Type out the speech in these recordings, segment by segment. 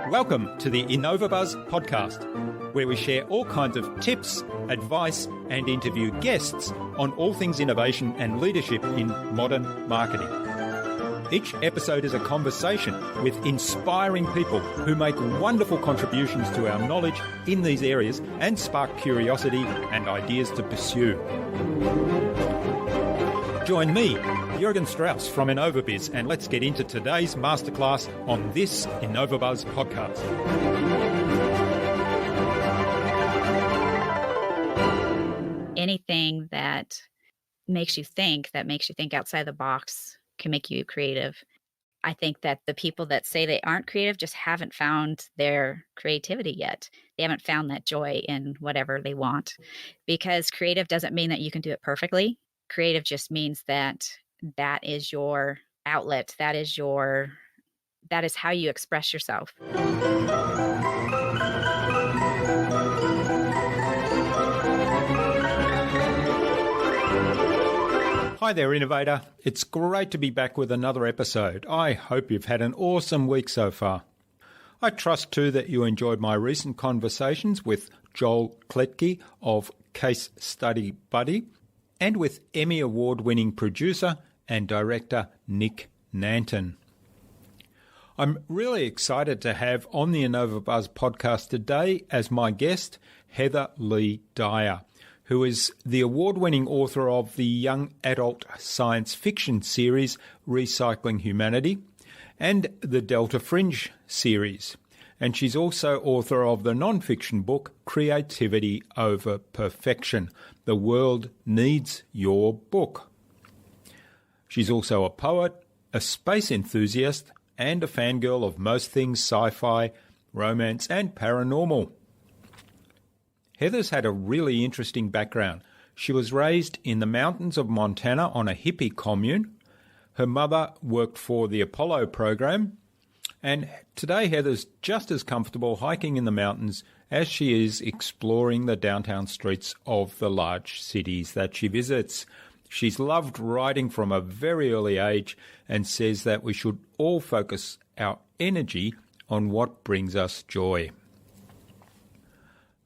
Welcome to the InnovaBuzz podcast, where we share all kinds of tips, advice, and interview guests on all things innovation and leadership in modern marketing. Each episode is a conversation with inspiring people who make wonderful contributions to our knowledge in these areas and spark curiosity and ideas to pursue. Join me, Jürgen Strauss from InnovaBuzz, and let's get into today's masterclass on this InnovaBuzz podcast. Anything that makes you think outside the box, can make you creative. I think that the people that say they aren't creative just haven't found their creativity yet. They haven't found that joy in whatever they want, because creative doesn't mean that you can do it perfectly. Creative just means that that is your outlet. That is how you express yourself. Hi there, innovator. It's great to be back with another episode. I hope you've had an awesome week so far. I trust too that you enjoyed my recent conversations with Joel Kletke of Case Study Buddy and with Emmy Award-winning producer and director Nick Nanton. I'm really excited to have on the InnovaBuzz podcast today as my guest Heather Lee Dyer, who is the award-winning author of the young adult science fiction series Recycling Humanity and the Delta Fringe series. And she's also author of the non-fiction book Creativity Over Perfection. The World Needs Your Book. She's also a poet, a space enthusiast, and a fangirl of most things sci-fi, romance, and paranormal. Heather's had a really interesting background. She was raised in the mountains of Montana on a hippie commune. Her mother worked for the Apollo program. And today Heather's just as comfortable hiking in the mountains as she is exploring the downtown streets of the large cities that she visits. She's loved writing from a very early age and says that we should all focus our energy on what brings us joy.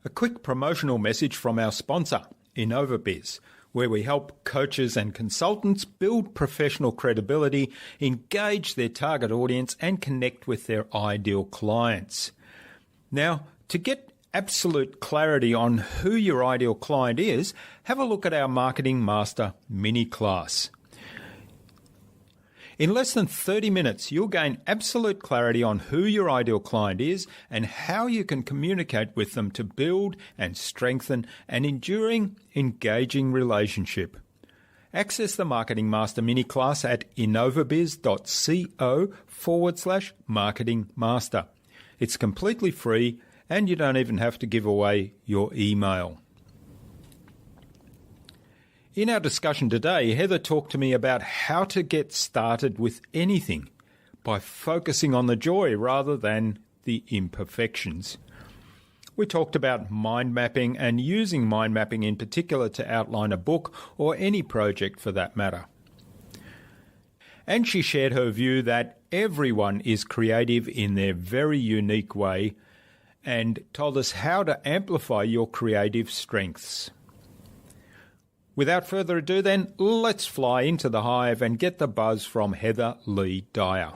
A quick promotional message from our sponsor, InnovaBuzz, where we help coaches and consultants build professional credibility, engage their target audience, and connect with their ideal clients. Now, to get absolute clarity on who your ideal client is, have a look at our Marketing Master mini class. In less than 30 minutes, you'll gain absolute clarity on who your ideal client is and how you can communicate with them to build and strengthen an enduring, engaging relationship. Access the Marketing Master mini class at innovabiz.co/Marketing Master. It's completely free and you don't even have to give away your email. In our discussion today, Heather talked to me about how to get started with anything by focusing on the joy rather than the imperfections. We talked about mind mapping and using mind mapping in particular to outline a book or any project for that matter. And she shared her view that everyone is creative in their very unique way and told us how to amplify your creative strengths. Without further ado then, let's fly into the hive and get the buzz from Heather Lee Dyer.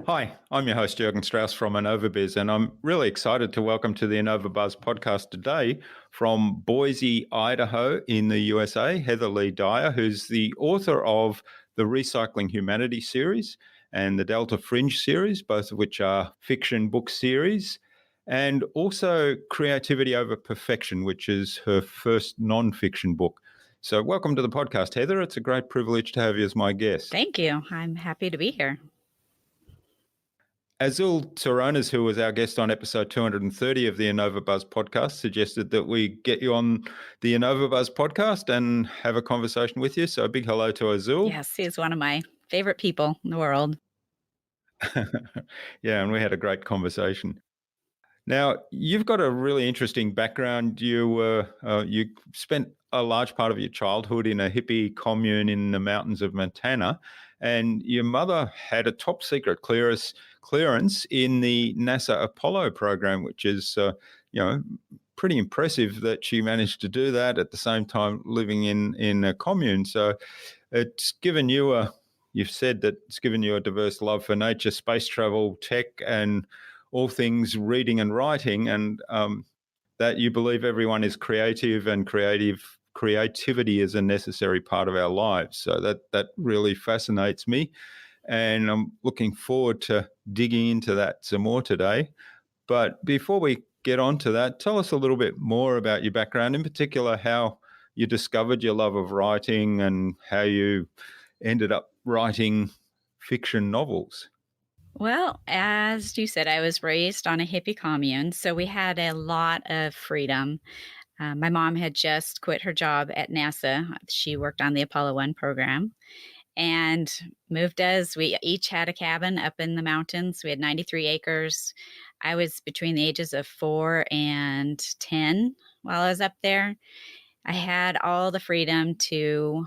Hi, I'm your host Jürgen Strauss from InnovaBuzz, and I'm really excited to welcome to the InnovaBuzz podcast today from Boise, Idaho in the USA, Heather Lee Dyer, who's the author of the Recycling Humanity series and the Delta Fringe series, both of which are fiction book series, and also Creativity Over Perfection, which is her first non-fiction book. So welcome to the podcast, Heather. It's a great privilege to have you as my guest. Thank you. I'm happy to be here. Azul Toronas, who was our guest on episode 230 of the InnovaBuzz podcast, suggested that we get you on the InnovaBuzz podcast and have a conversation with you. So a big hello to Azul. Yes, he's one of my favorite people in the world. Yeah, and we had a great conversation. Now, you've got a really interesting background. You spent a large part of your childhood in a hippie commune in the mountains of Montana, and your mother had a top secret clearance in the NASA Apollo program, which is you know pretty impressive that she managed to do that at the same time living in a commune. So it's given you a you've said that it's given you a diverse love for nature, space travel, tech, and all things reading and writing, and that you believe everyone is creative and creativity is a necessary part of our lives. So that really fascinates me, and I'm looking forward to digging into that some more today. But before we get on to that, tell us a little bit more about your background, in particular how you discovered your love of writing and how you ended up writing fiction novels. Well, as you said, I was raised on a hippie commune, so we had a lot of freedom. My mom had just quit her job at NASA. She worked on the Apollo 1 program and moved us. We each had a cabin up in the mountains. We had 93 acres. I was between the ages of 4 and 10 while I was up there. I had all the freedom to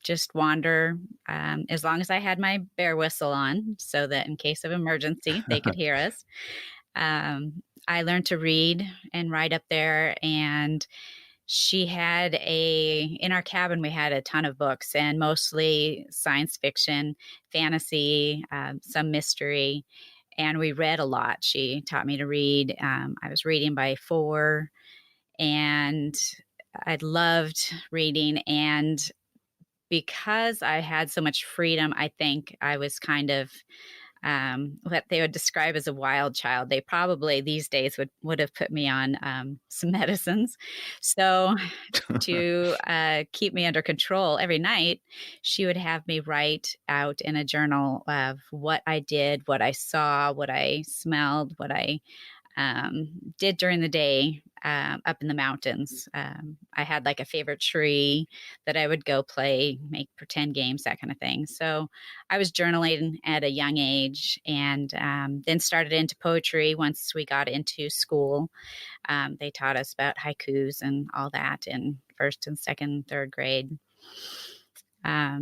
just wander as long as I had my bear whistle on so that in case of emergency, they could hear us. I learned to read and write up there, and in our cabin, we had a ton of books and mostly science fiction, fantasy, some mystery, and we read a lot. She taught me to read. I was reading by 4, and I loved reading. And because I had so much freedom, I think I was kind of what they would describe as a wild child. They probably these days would have put me on some medicines. So to keep me under control every night, she would have me write out in a journal of what I did, what I saw, what I smelled, what I did during the day up in the mountains. I had like a favorite tree that I would go play, make pretend games, that kind of thing. So I was journaling at a young age, and then started into poetry once we got into school. They taught us about haikus and all that in first and second, third grade.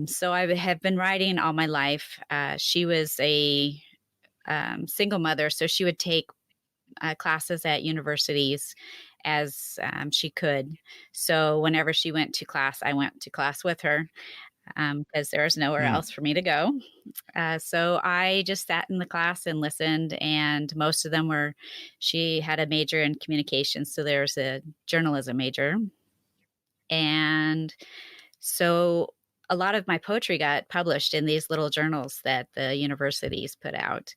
So I have been writing all my life. She was a single mother, so she would take classes at universities as she could. So whenever she went to class, I went to class with her because there was nowhere Hmm. else for me to go. So I just sat in the class and listened, and most of them she had a major in communications, so there's a journalism major. And so a lot of my poetry got published in these little journals that the universities put out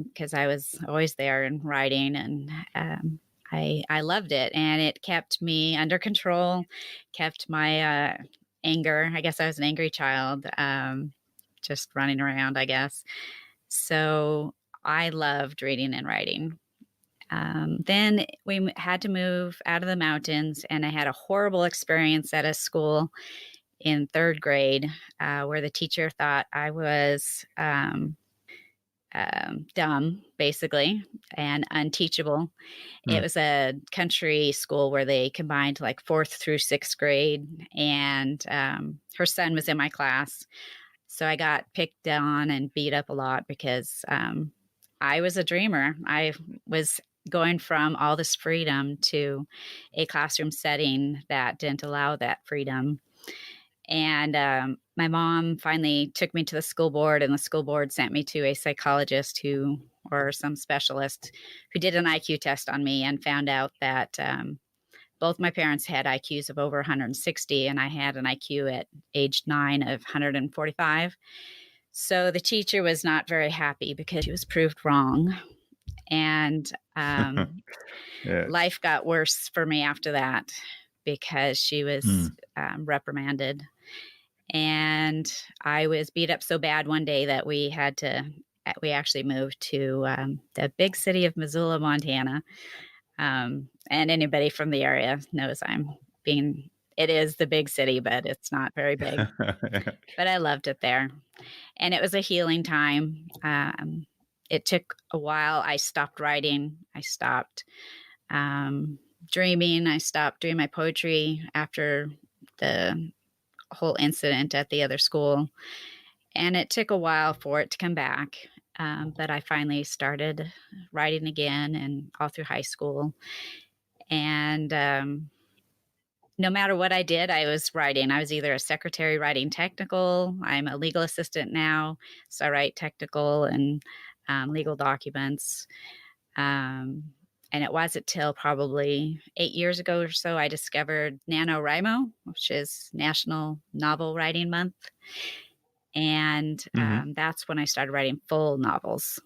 because I was always there and writing, and I loved it, and it kept me under control, kept my anger. I guess I was an angry child, just running around, I guess. So I loved reading and writing. Then we had to move out of the mountains, and I had a horrible experience at a school in third grade where the teacher thought I was dumb, basically, and unteachable. It Hmm. was a country school where they combined like fourth through sixth grade, and her son was in my class. So I got picked on and beat up a lot because I was a dreamer. I was going from all this freedom to a classroom setting that didn't allow that freedom. And my mom finally took me to the school board, and the school board sent me to a psychologist or some specialist who did an IQ test on me and found out that both my parents had IQs of over 160, and I had an IQ at age 9 of 145. So the teacher was not very happy because she was proved wrong. And Yeah. life got worse for me after that because she was Hmm. reprimanded. And I was beat up so bad one day that we actually moved to the big city of Missoula, Montana. And anybody from the area knows it is the big city, but it's not very big. But I loved it there. And it was a healing time. it took a while. I stopped writing. I stopped dreaming. I stopped doing my poetry after the whole incident at the other school. And it took a while for it to come back. But I finally started writing again and all through high school. And no matter what I did, I was writing. I was either a secretary writing technical. I'm a legal assistant now, so I write technical and legal documents. And it wasn't till probably 8 years ago or so I discovered NaNoWriMo, which is National Novel Writing Month. And that's when I started writing full novels,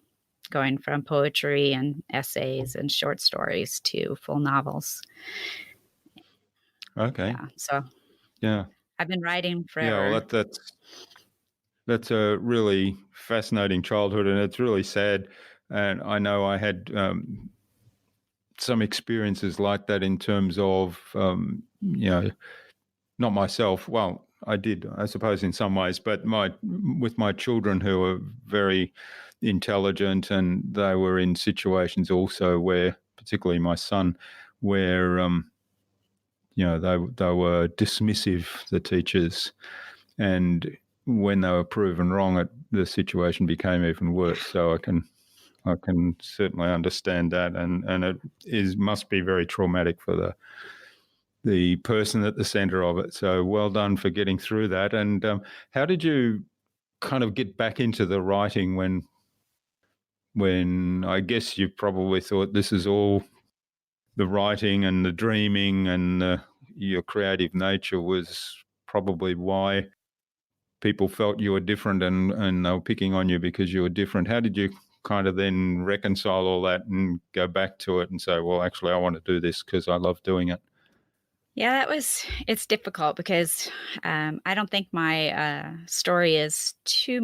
going from poetry and essays and short stories to full novels. Okay. Yeah. So Yeah. I've been writing Yeah. forever. Well, that's a really fascinating childhood, and it's really sad. And I know I had some experiences like that in terms of, not myself. Well, I did, I suppose, in some ways, but with my children who were very intelligent, and they were in situations also where, particularly my son, where they were dismissive, the teachers, and when they were proven wrong, the situation became even worse. So I can certainly understand that, and it must be very traumatic for the person at the center of it. So well done for getting through that. And how did you kind of get back into the writing when I guess you probably thought this is all the writing and the dreaming and your creative nature was probably why people felt you were different, and they were picking on you because you were different. How did you kind of then reconcile all that and go back to it and say, well, actually, I want to do this because I love doing it? Yeah, it's difficult because I don't think my story is too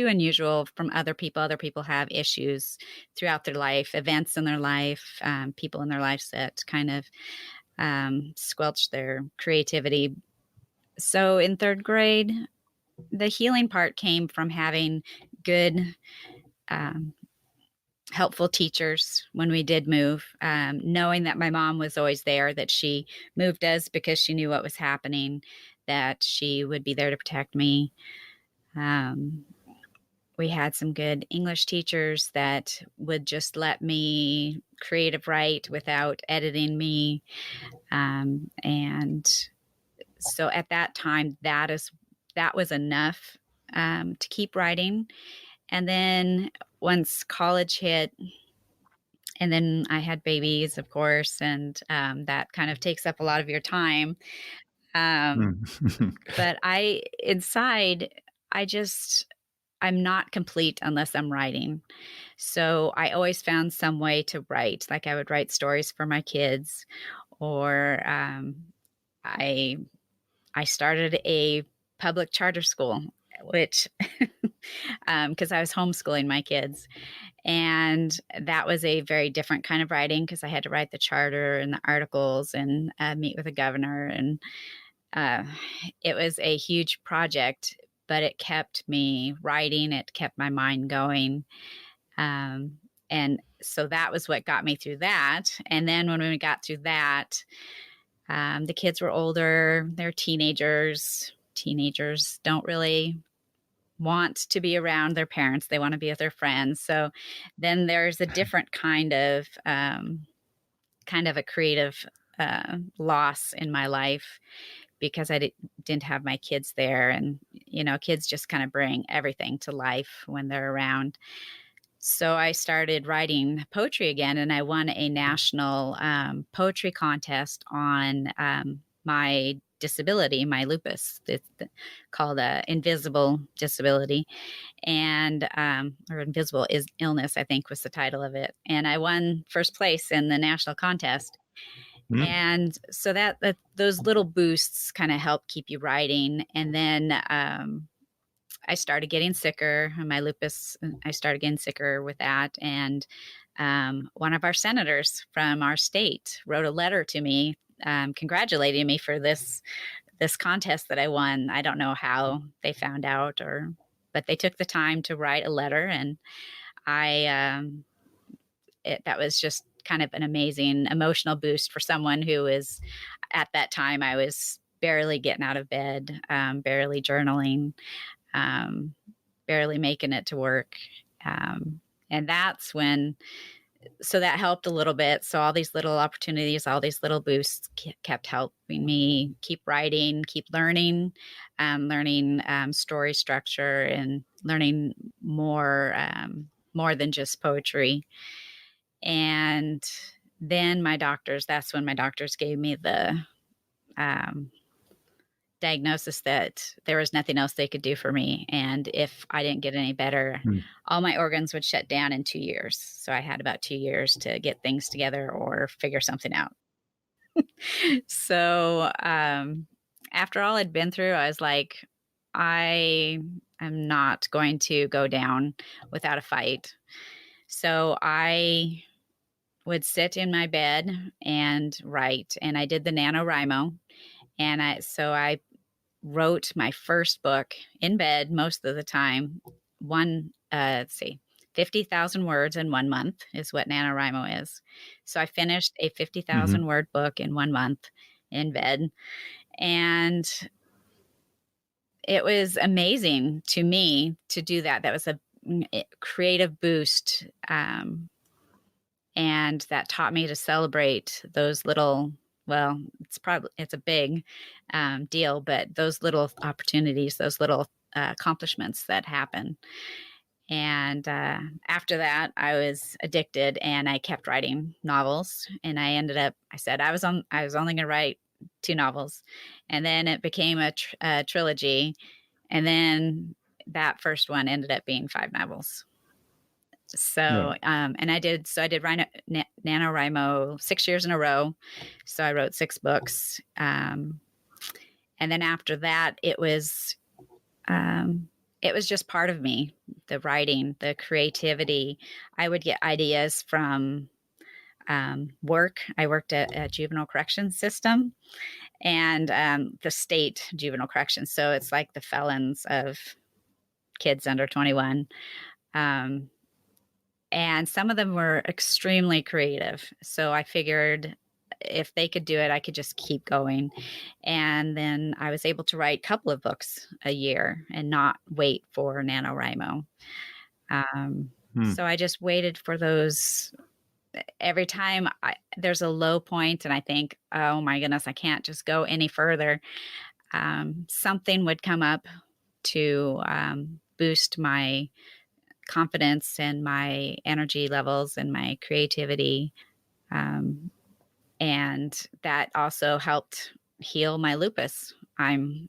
unusual from other people. Other people have issues throughout their life, events in their life, people in their lives that kind of squelch their creativity. So in third grade, the healing part came from having good, um, helpful teachers when we did move, knowing that my mom was always there, that she moved us because she knew what was happening, that she would be there to protect me. Um, we had some good English teachers that would just let me creative write without editing me. And so at that time, that was enough to keep writing. And then once college hit, and then I had babies, of course, and that kind of takes up a lot of your time. But inside, I'm not complete unless I'm writing. So I always found some way to write. Like I would write stories for my kids, or I I started a public charter school, which because I was homeschooling my kids. And that was a very different kind of writing because I had to write the charter and the articles and meet with the governor. And uh, it was a huge project, but it kept me writing. It kept my mind going. Um, and so that was what got me through that. And then when we got through that, the kids were older, they're teenagers. Teenagers don't really want to be around their parents. They want to be with their friends. So then there's a different kind of a creative loss in my life because I didn't have my kids there. And, kids just kind of bring everything to life when they're around. So I started writing poetry again, and I won a national poetry contest on my disability, my lupus. It's called invisible disability, and or invisible illness, I think was the title of it. And I won first place in the national contest. And so that those little boosts kind of help keep you writing. And then I started getting sicker. My lupus, I started getting sicker with that. And one of our senators from our state wrote a letter to me congratulating me for this contest that I won. I don't know how they found out, but they took the time to write a letter, and that was just kind of an amazing emotional boost for someone who is, at that time, I was barely getting out of bed, barely journaling, um, barely making it to work. And that's when, so that helped a little bit. So all these little opportunities, all these little boosts kept helping me keep writing, keep learning, learning story structure, and learning more than just poetry. And then that's when my doctors gave me the um, diagnosis that there was nothing else they could do for me. And if I didn't get any better, all my organs would shut down in 2 years. So I had about 2 years to get things together or figure something out. So after all I'd been through, I was like, I am not going to go down without a fight. So I would sit in my bed and write, and I did the NaNoWriMo. And I wrote my first book in bed most of the time. 50,000 words in 1 month is what NaNoWriMo is. So I finished a 50,000 word book in 1 month in bed. And it was amazing to me to do that. That was a creative boost. And that taught me to celebrate those little, well, it's a big deal, but those little opportunities, those little accomplishments that happen. And after that, I was addicted, and I kept writing novels. And I said I was only going to write 2 novels, and then it became a trilogy, and then that first one ended up being 5 novels. So, and I did NaNoWriMo 6 years in a row. So I wrote 6 books. And then after that, it was just part of me, the writing, the creativity. I would get ideas from work. I worked at a juvenile corrections system, and the state juvenile corrections. So it's like the felons of kids under 21. And some of them were extremely creative. So I figured if they could do it, I could just keep going. And then I was able to write a couple of books a year and not wait for NaNoWriMo. So I just waited for those. Every time there's a low point and I think, oh my goodness, I can't just go any further, something would come up to boost my confidence and my energy levels and my creativity. And that also helped heal my lupus. I'm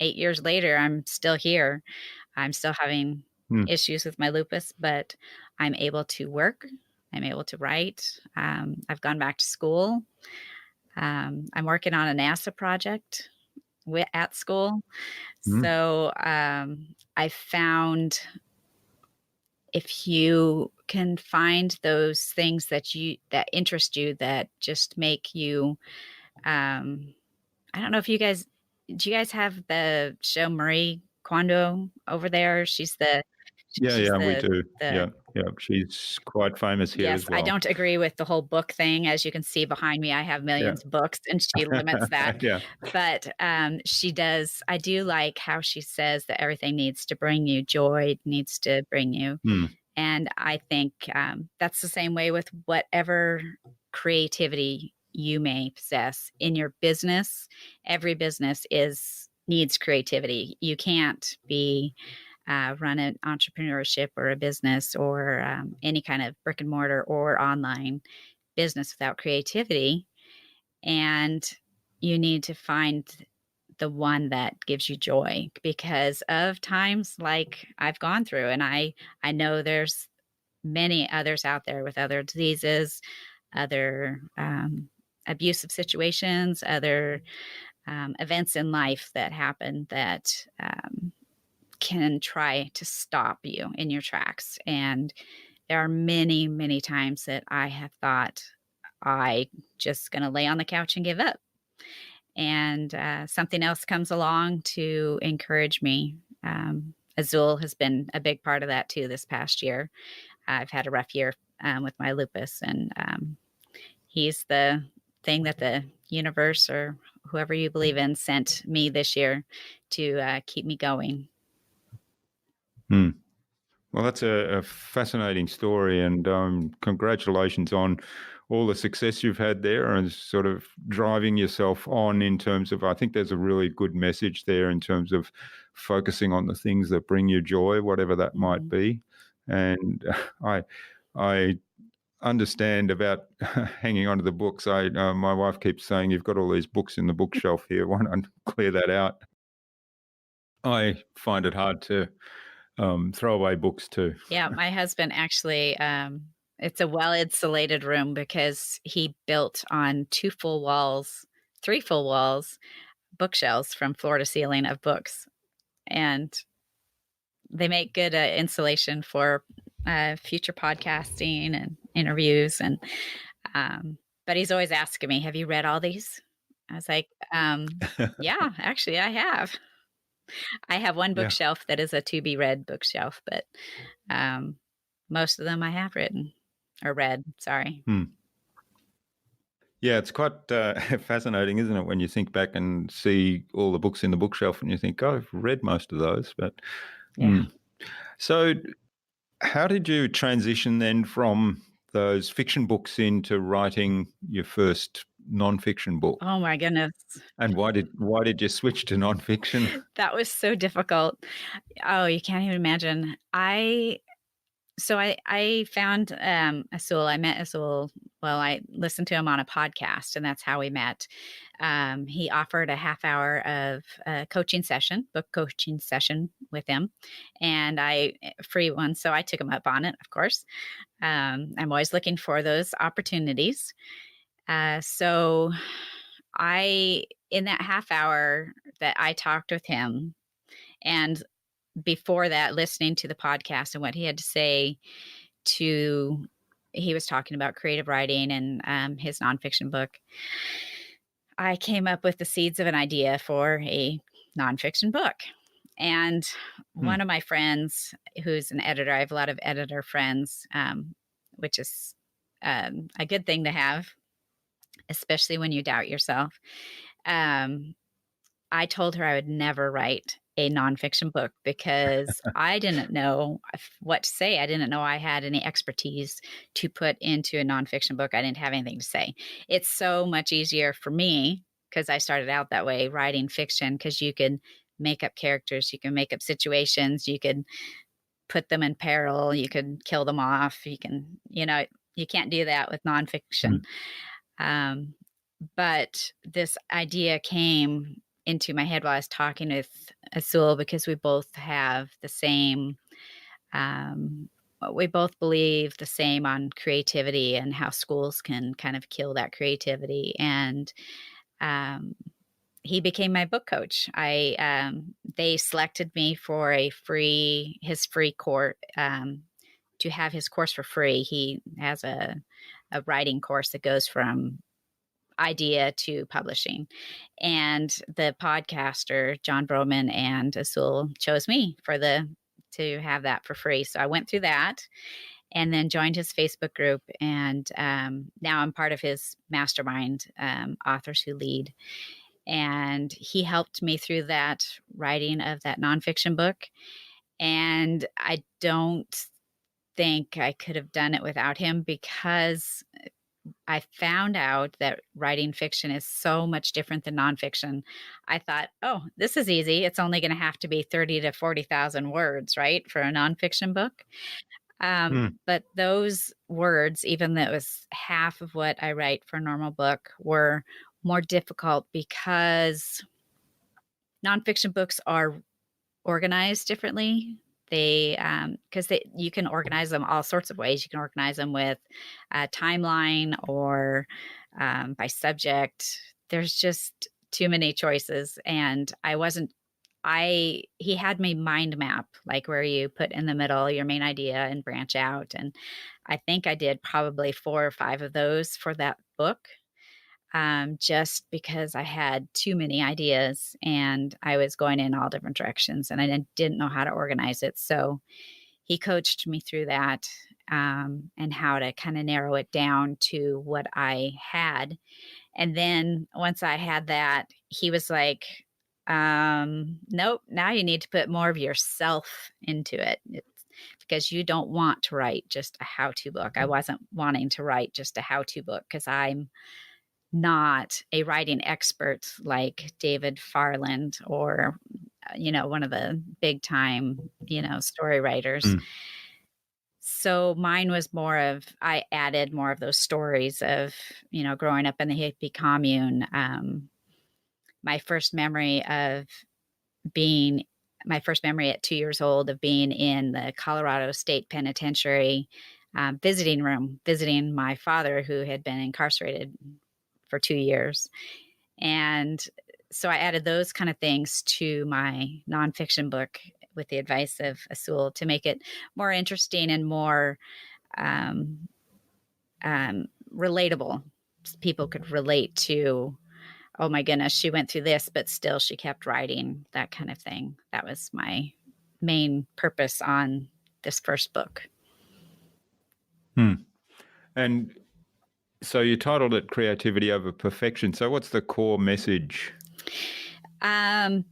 8 years later, I'm still here. I'm still having issues with my lupus, but I'm able to work. I'm able to write. I've gone back to school. I'm working on a NASA project at school. So I found if you can find those things that interest you, that just make you, I don't know if do you guys have the show Marie Kondo over there? We do. She's quite famous here as well. I don't agree with the whole book thing. As you can see behind me, I have millions of books, and she limits that. But she does. I do like how she says that everything needs to bring you joy, needs to bring you. And I think that's the same way with whatever creativity you may possess in your business. Every business needs creativity. You can't be run an entrepreneurship or a business or any kind of brick and mortar or online business without creativity. And you need to find the one that gives you joy, because of times like I've gone through, and I know there's many others out there with other diseases, other abusive situations, other events in life that happen that can try to stop you in your tracks. And there are many, many times that I have thought, I just going to lay on the couch and give up. And something else comes along to encourage me, Azul has been a big part of that too this past year. I've had a rough year with my lupus, and he's the thing that the universe or whoever you believe in sent me this year to keep me going. Hmm. Well, that's a fascinating story, and congratulations on all the success you've had there and sort of driving yourself on in terms of, I think there's a really good message there in terms of focusing on the things that bring you joy, whatever that might be. And I understand about hanging on to the books. My wife keeps saying, you've got all these books in the bookshelf here. Why don't I clear that out? I find it hard to throw away books too. Yeah, my husband actually, it's a well-insulated room because he built on 3 full walls, bookshelves from floor to ceiling of books. And they make good insulation for future podcasting and interviews. And but he's always asking me, "Have you read all these?" I was like, "Yeah, actually, I have." I have one Yeah. bookshelf that is a to be read bookshelf, but most of them I have written or read. Sorry. Yeah, it's quite fascinating, isn't it, when you think back and see all the books in the bookshelf and you think, oh, I've read most of those. But Yeah. So how did you transition then from those fiction books into writing your first nonfiction book? Oh my goodness. And why did you switch to nonfiction? That was so difficult. Oh, you can't even imagine. I found Asul. I met Asul. Well, I listened to him on a podcast, and that's how we met. He offered a half hour of book coaching session with him, and free one. So I took him up on it, of course. I'm always looking for those opportunities. So in that half hour that I talked with him, and before that, listening to the podcast and what he had to say he was talking about creative writing and his nonfiction book. I came up with the seeds of an idea for a nonfiction book. And one of my friends, who's an editor, I have a lot of editor friends, which is a good thing to have, especially when you doubt yourself. I told her I would never write a nonfiction book because I didn't know what to say. I didn't know I had any expertise to put into a nonfiction book. I didn't have anything to say. It's so much easier for me because I started out that way, writing fiction, because you can make up characters, you can make up situations, you can put them in peril, you can kill them off, you can't do that with nonfiction. But this idea came into my head while I was talking with Asul because we both have the same, we both believe the same on creativity and how schools can kind of kill that creativity. And he became my book coach. They selected me for his free course, to have his course for free. He has a writing course that goes from idea to publishing. And the podcaster, John Broman and Asul, chose me to have that for free. So I went through that and then joined his Facebook group. And now I'm part of his mastermind, Authors Who Lead. And he helped me through that writing of that nonfiction book. And I don't think I could have done it without him because I found out that writing fiction is so much different than nonfiction. I thought, oh, this is easy. It's only going to have to be 30 to 40,000 words, right, for a nonfiction book. But those words, even though it was half of what I write for a normal book, were more difficult because nonfiction books are organized differently. Because you can organize them all sorts of ways. You can organize them with a timeline or by subject. There's just too many choices. And he had me mind map, like where you put in the middle your main idea and branch out. And I think I did probably 4 or 5 of those for that book. just because I had too many ideas and I was going in all different directions and I didn't know how to organize it. So he coached me through that, and how to kind of narrow it down to what I had. And then once I had that, he was like, nope, now you need to put more of yourself into it. It's because you don't want to write just a how-to book. I wasn't wanting to write just a how-to book because I'm not a writing expert like David Farland or, one of the big time, story writers. Mm. So mine was I added more of those stories of, growing up in the hippie commune. My first memory of being, my first memory at 2 years old of being in the Colorado State Penitentiary visiting room, visiting my father who had been incarcerated for 2 years. And so I added those kind of things to my nonfiction book with the advice of Asul to make it more interesting and more relatable. People could relate to, oh my goodness, she went through this, but still she kept writing, that kind of thing. That was my main purpose on this first book. And so you titled it Creativity Over Perfection. So what's the core message?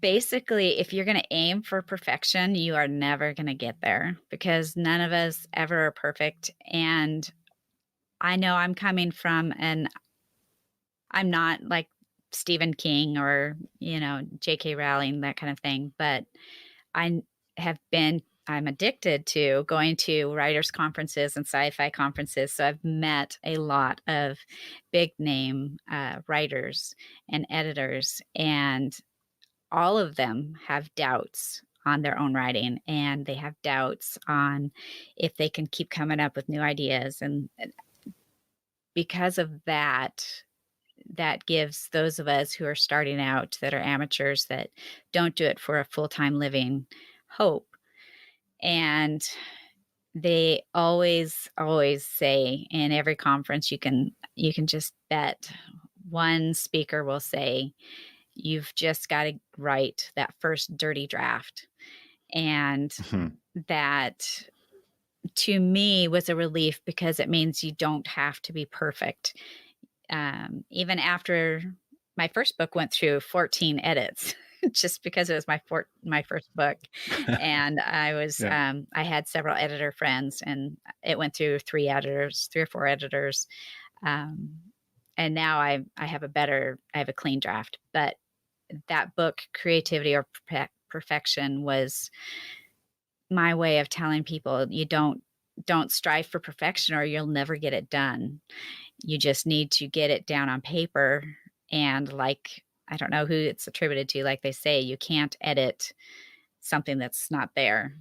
Basically, if you're going to aim for perfection, you are never going to get there because none of us ever are perfect. And I know I'm coming from I'm not like Stephen King or, J.K. Rowling, that kind of thing, but I'm addicted to going to writers' conferences and sci-fi conferences. So I've met a lot of big name writers and editors, and all of them have doubts on their own writing, and they have doubts on if they can keep coming up with new ideas. And because of that gives those of us who are starting out, that are amateurs, that don't do it for a full-time living, hope. And they always say in every conference, you can just bet one speaker will say, you've just got to write that first dirty draft. And that to me was a relief because it means you don't have to be perfect. Even after my first book went through 14 edits, just because it was my first book. And I was, I had several editor friends, and it went through 3 or 4 editors. And now I have a clean draft. But that book, Creativity or Perfection, was my way of telling people you don't strive for perfection or you'll never get it done. You just need to get it down on paper. And like, I don't know who it's attributed to, like they say, you can't edit something that's not there.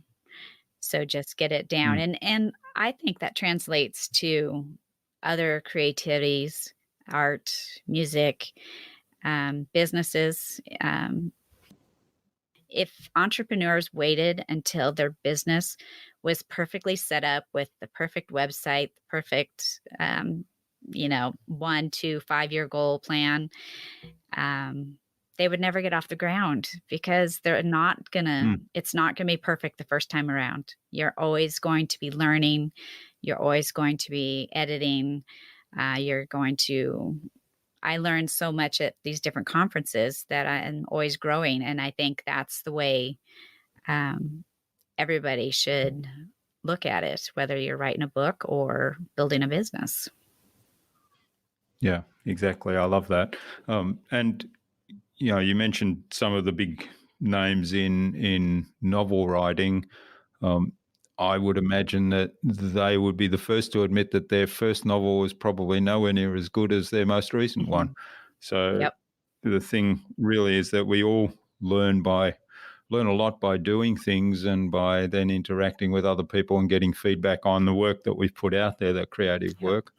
So just get it down. And I think that translates to other creativities, art, music, businesses. If entrepreneurs waited until their business was perfectly set up with the perfect website, the perfect, 1 to 5 year goal plan, they would never get off the ground because they're not gonna, it's not gonna be perfect the first time around. You're always going to be learning. You're always going to be editing. I learned so much at these different conferences that I'm always growing. And I think that's the way everybody should look at it, whether you're writing a book or building a business. Yeah, exactly. I love that. And, you mentioned some of the big names in novel writing. I would imagine that they would be the first to admit that their first novel was probably nowhere near as good as their most recent one. So the thing really is that we all learn a lot by doing things and by then interacting with other people and getting feedback on the work that we've put out there, that creative work.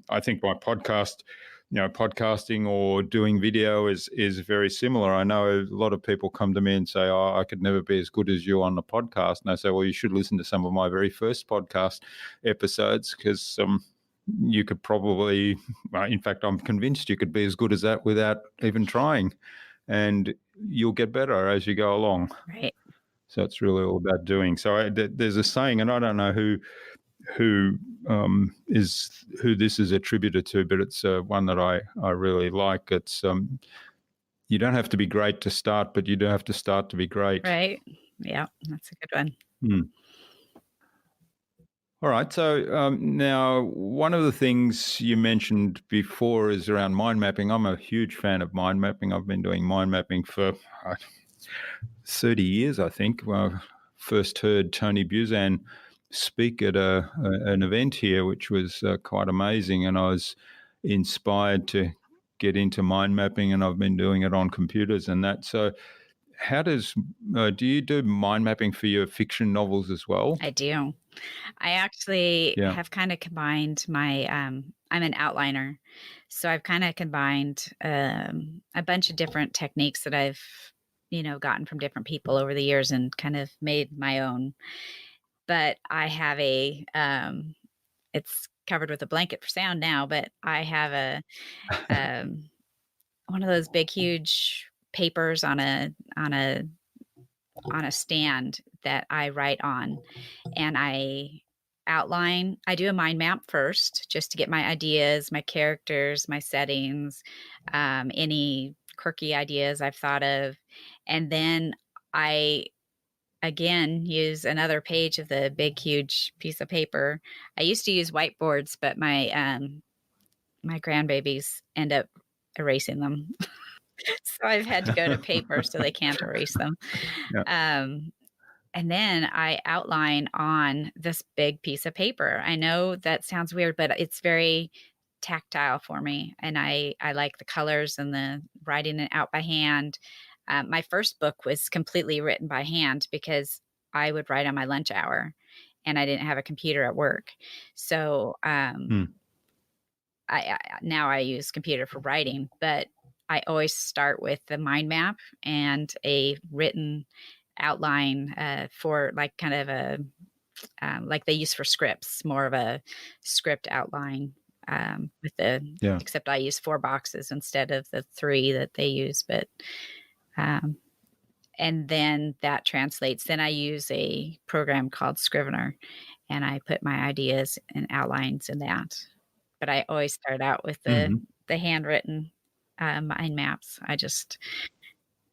I think my podcasting or doing video is very similar. I know a lot of people come to me and say, oh, I could never be as good as you on the podcast. And I say, well, you should listen to some of my very first podcast episodes because, you could probably, in fact, I'm convinced you could be as good as that without even trying, and you'll get better as you go along. Right. So it's really all about doing. So there's a saying, and I don't know who who this is attributed to, but it's one that I really like. It's you don't have to be great to start, but you do have to start to be great. Right. Yeah, that's a good one. All right. So now, one of the things you mentioned before is around mind mapping. I'm a huge fan of mind mapping. I've been doing mind mapping for 30 years, I think. Well, I first heard Tony Buzan speak at an event here, which was quite amazing. And I was inspired to get into mind mapping, and I've been doing it on computers and that. So how do you do mind mapping for your fiction novels as well? I do. I actually Yeah. have kind of combined my, I'm an outliner. So I've kind of combined a bunch of different techniques that I've, gotten from different people over the years and kind of made my own. But I have it's covered with a blanket for sound now, but I have um, one of those big, huge papers on a stand that I write on, and I do a mind map first just to get my ideas, my characters, my settings, any quirky ideas I've thought of. And then I again use another page of the big, huge piece of paper. I used to use whiteboards, but my grandbabies end up erasing them. So I've had to go to paper so they can't erase them. Yeah. And then I outline on this big piece of paper. I know that sounds weird, but it's very tactile for me. And I like the colors and the writing it out by hand. My first book was completely written by hand because I would write on my lunch hour and I didn't have a computer at work. So now I use computer for writing, but I always start with the mind map and a written outline for like kind of a like they use for scripts, more of a script outline with the except I use 4 boxes instead of the 3 that they use. But and then that translates. Then I use a program called Scrivener, and I put my ideas and outlines in that. But I always start out with the handwritten mind maps. I just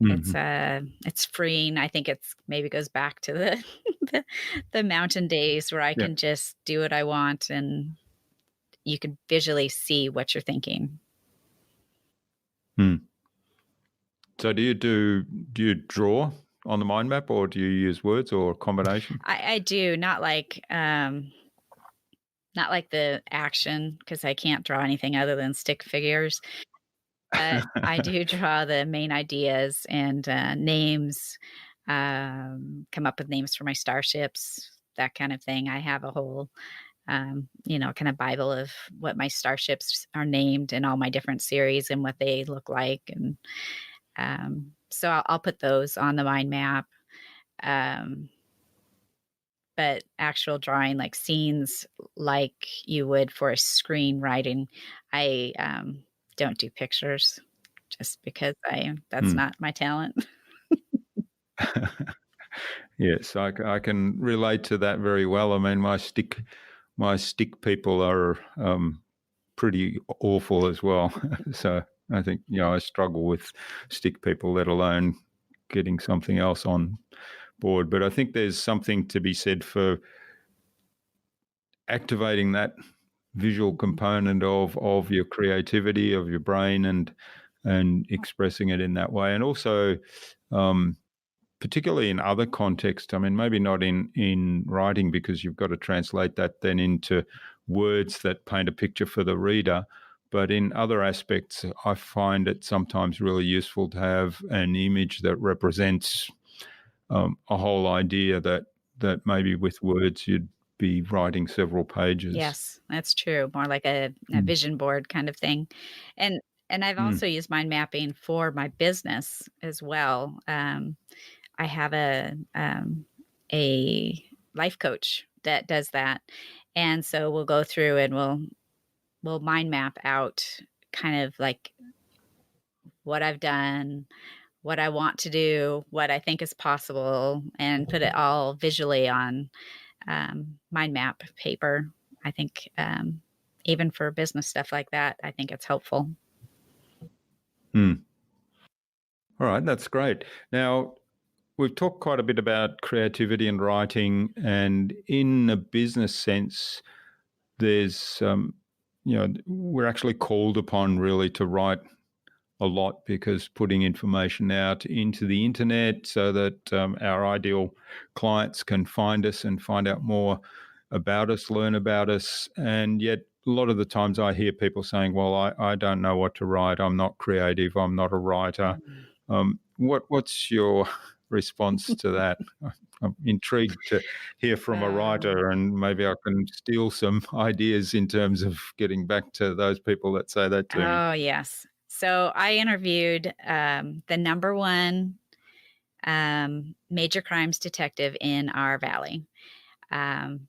it's freeing. I think it's maybe goes back to the mountain days where I can just do what I want and you can visually see what you're thinking. So do you draw on the mind map, or do you use words, or a combination? I do, not like the action, because I can't draw anything other than stick figures. But I do draw the main ideas and names, come up with names for my starships, that kind of thing. I have a whole, kind of Bible of what my starships are named and all my different series and what they look like. And so I'll put those on the mind map. But actual drawing, like scenes like you would for a screenwriting, I don't do pictures just because that's not my talent. Yes, I can relate to that very well. I mean, my stick people are pretty awful as well. So I think, I struggle with stick people, let alone getting something else on board. But I think there's something to be said for activating that visual component of your creativity, of your brain, and expressing it in that way. And also, particularly in other contexts, I mean, maybe not in writing, because you've got to translate that then into words that paint a picture for the reader. But in other aspects, I find it sometimes really useful to have an image that represents a whole idea that maybe with words you'd be writing several pages. Yes, that's true. More like a vision board kind of thing. And I've also used mind mapping for my business as well. I have a life coach that does that. And so we'll go through and we'll will mind map out kind of like what I've done, what I want to do, what I think is possible, and put it all visually on mind map paper. I think even for business stuff like that, I think it's helpful. Hmm. All right, that's great. Now, we've talked quite a bit about creativity and writing, and in a business sense, there's, we're actually called upon really to write a lot, because putting information out into the internet so that our ideal clients can find us and find out more about us, learn about us. And yet a lot of the times I hear people saying, well, I don't know what to write. I'm not creative. I'm not a writer. What's your response to that? I'm intrigued to hear from a writer, and maybe I can steal some ideas in terms of getting back to those people that say that to me. Oh, yes. So I interviewed the number one major crimes detective in our valley, um,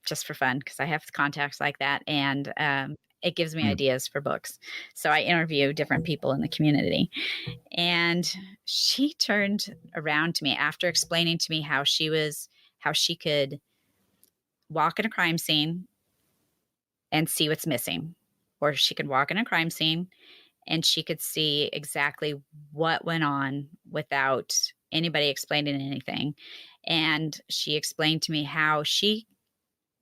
just for fun, because I have contacts like that. And it gives me Mm. ideas for books. So I interview different people in the community. And she turned around to me after explaining to me how she could walk in a crime scene and see what's missing, or she could walk in a crime scene and she could see exactly what went on without anybody explaining anything. And she explained to me how she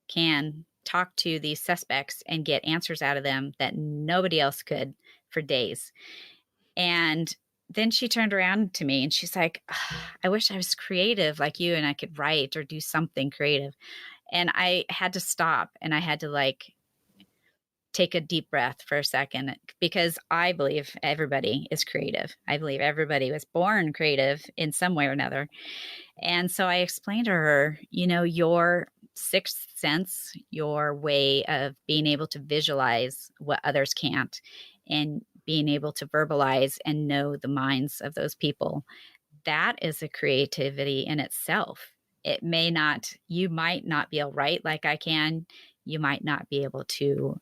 can talk to these suspects and get answers out of them that nobody else could for days. And then she turned around to me and she's like, "Ah, I wish I was creative like you and I could write or do something creative." And I had to stop and I had to like take a deep breath for a second, because I believe everybody is creative. I believe everybody was born creative in some way or another. And so I explained to her, your sixth sense, your way of being able to visualize what others can't, and being able to verbalize and know the minds of those people, that is a creativity in itself. You might not be able to write like I can. You might not be able to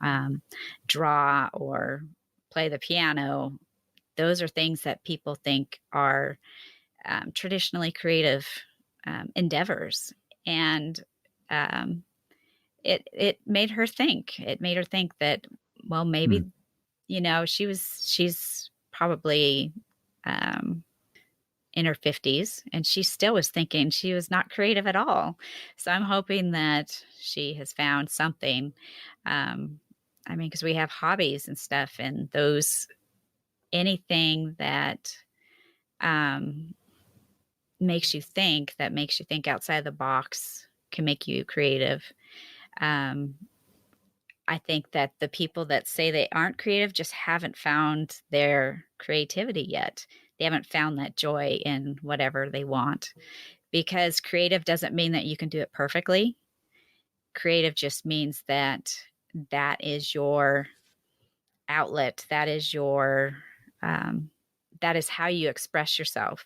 draw or play the piano. Those are things that people think are traditionally creative endeavors. And it made her think. It made her think that, well, maybe, Mm. she's probably in her 50s and she still was thinking she was not creative at all. So I'm hoping that she has found something. Because we have hobbies and stuff, and anything that um, that makes you think outside the box, can make you creative. Um, I think that the people that say they aren't creative just haven't found their creativity yet. They haven't found that joy in whatever they want, because creative doesn't mean that you can do it perfectly. Creative just means that that is your outlet. That is how you express yourself.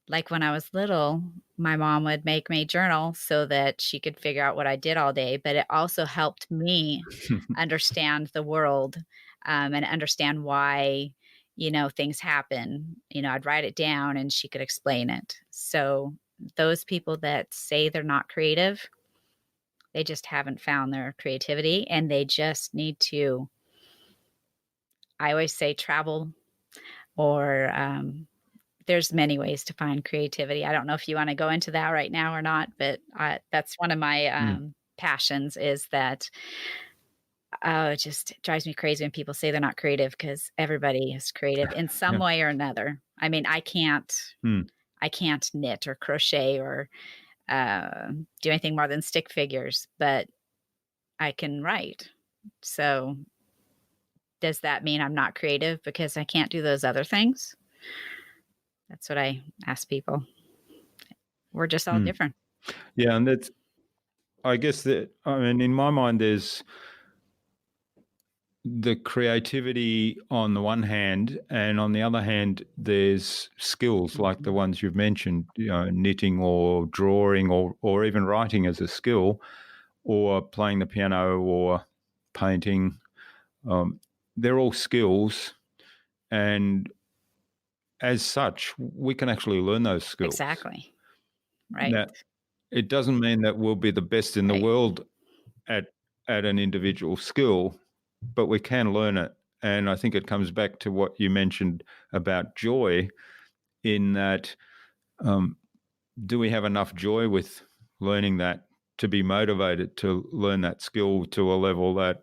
Like when I was little, my mom would make me journal so that she could figure out what I did all day, but it also helped me understand the world, and understand why, things happen. I'd write it down and she could explain it. So those people that say they're not creative, they just haven't found their creativity, and they just need to, I always say, travel, or there's many ways to find creativity. I don't know if you want to go into that right now or not, but that's one of my Mm. passions, is that it just drives me crazy when people say they're not creative, because everybody is creative in some Yeah. way or another. I mean, Mm. I can't knit or crochet or do anything more than stick figures, but I can write. So does that mean I'm not creative because I can't do those other things? That's what I ask people. We're just all Mm. different. Yeah, and I guess in my mind, there's the creativity on the one hand, and on the other hand, there's skills like the Mhm. ones you've mentioned, knitting or drawing, or even writing as a skill, or playing the piano or painting. they're all skills, and as such, we can actually learn those skills. Exactly. Right. Now, it doesn't mean that we'll be the best in the Right. world at an individual skill, but we can learn it. And I think it comes back to what you mentioned about joy, in that do we have enough joy with learning that to be motivated to learn that skill to a level that,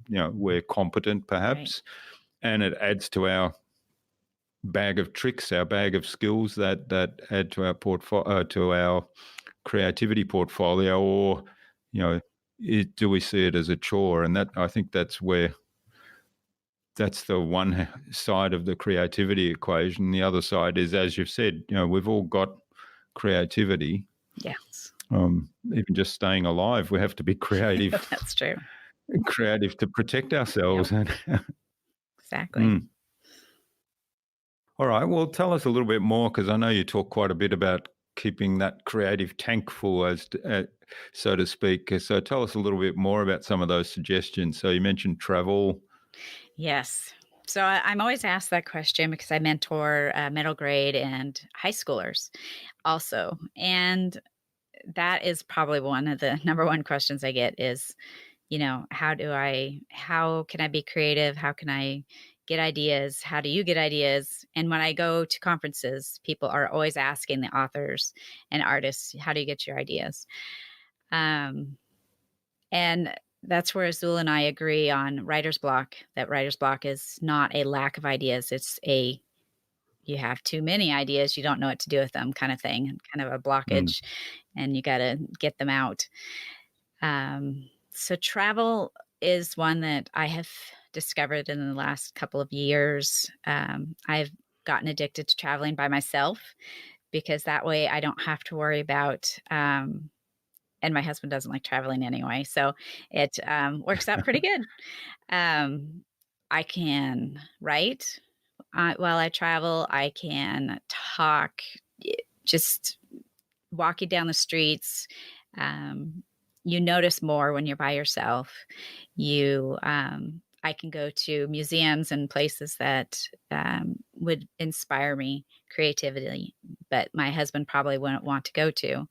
we're competent perhaps, and it adds to our bag of tricks, our bag of skills that add to our to our creativity portfolio, or do we see it as a chore? And that, I think, that's the one side of the creativity equation. The other side is, as you've said, we've all got creativity. Yes. Even just staying alive, we have to be creative. That's true. Creative to protect ourselves. Yep. Exactly. All right. Well, tell us a little bit more, because I know you talk quite a bit about keeping that creative tank full, so to speak. So tell us a little bit more about some of those suggestions. So you mentioned travel. Yes. So I'm always asked that question because I mentor middle grade and high schoolers also. And that is probably one of the number one questions I get is, how can I be creative? How can I get ideas? How do you get ideas? And when I go to conferences, people are always asking the authors and artists, how do you get your ideas? And that's where Azul and I agree on writer's block, that writer's block is not a lack of ideas. It's you have too many ideas, you don't know what to do with them kind of thing, kind of a blockage, and you got to get them out. So travel is one that I have discovered in the last couple of years. I've gotten addicted to traveling by myself, because that way I don't have to worry about, and my husband doesn't like traveling anyway, so it works out pretty good. I can write while I travel. I can talk, just walking down the streets. You notice more when you're by yourself. I can go to museums and places that would inspire me creatively, but my husband probably wouldn't want to go to.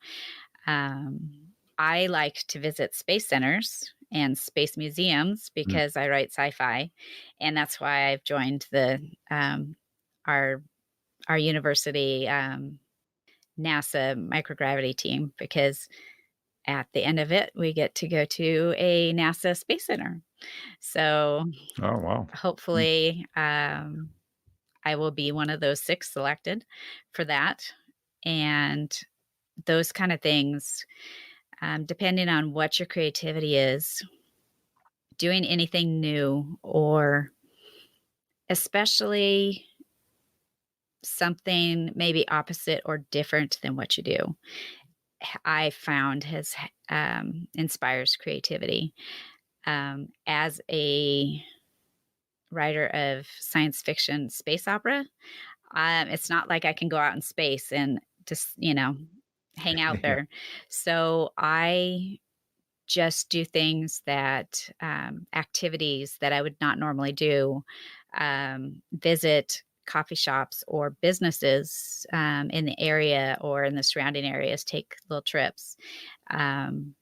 I like to visit space centers and space museums because I write sci-fi, and that's why I've joined the our university NASA microgravity team, because at the end of it, we get to go to a NASA space center. So Oh, wow. hopefully I will be one of those 6 selected for that. And those kind of things, depending on what your creativity is, doing anything new, or especially something maybe opposite or different than what you do, I found has inspires creativity. As a writer of science fiction space opera, it's not like I can go out in space and just, hang out Yeah. there. So I just do things that, activities that I would not normally do, visit coffee shops or businesses in the area or in the surrounding areas, take little trips, and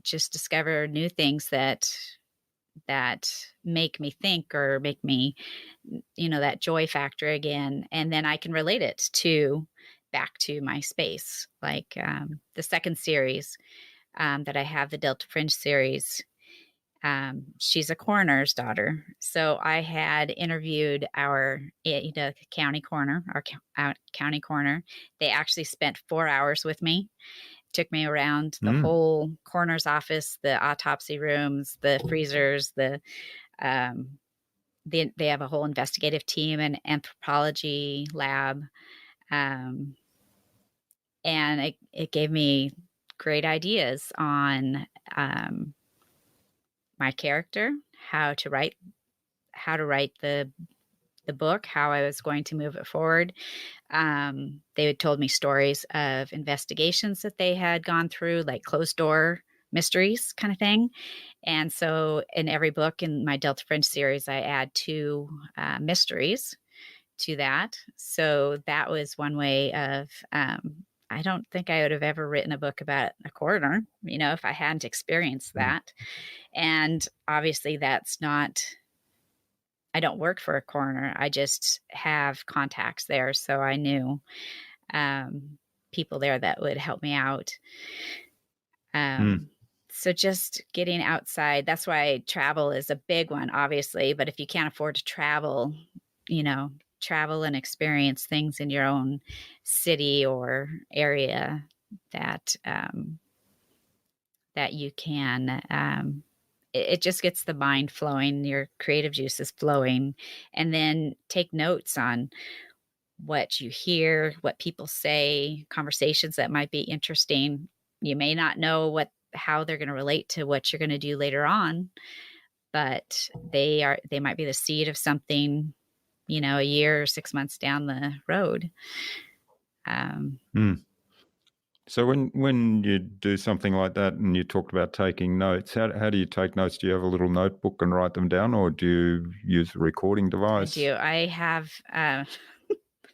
just discover new things that make me think, or make me, that joy factor again. And then I can relate it back to my space. Like the second series that I have, the Delta Fringe series, she's a coroner's daughter. So I had interviewed our county coroner, our county coroner. They actually spent 4 hours with me, took me around the whole coroner's office, the autopsy rooms, the freezers, they have a whole investigative team and anthropology lab. And it gave me great ideas on my character, how to write the book, how I was going to move it forward. They had told me stories of investigations that they had gone through, like closed door mysteries kind of thing. And so in every book in my Delta Fringe series, I add 2 mysteries to that. So that was one way of, I don't think I would have ever written a book about a coroner, if I hadn't experienced that. And obviously that's not, I don't work for a coroner. I just have contacts there. So I knew people there that would help me out. So just getting outside, that's why travel is a big one, obviously. But if you can't afford to travel, travel and experience things in your own city or area that that you can. It just gets the mind flowing, your creative juices flowing, and then take notes on what you hear, what people say, conversations that might be interesting. You may not know how they're going to relate to what you're going to do later on, but they might be the seed of something, a year or 6 months down the road. So when you do something like that, and you talked about taking notes, how do you take notes? Do you have a little notebook and write them down, or do you use a recording device? I do. I have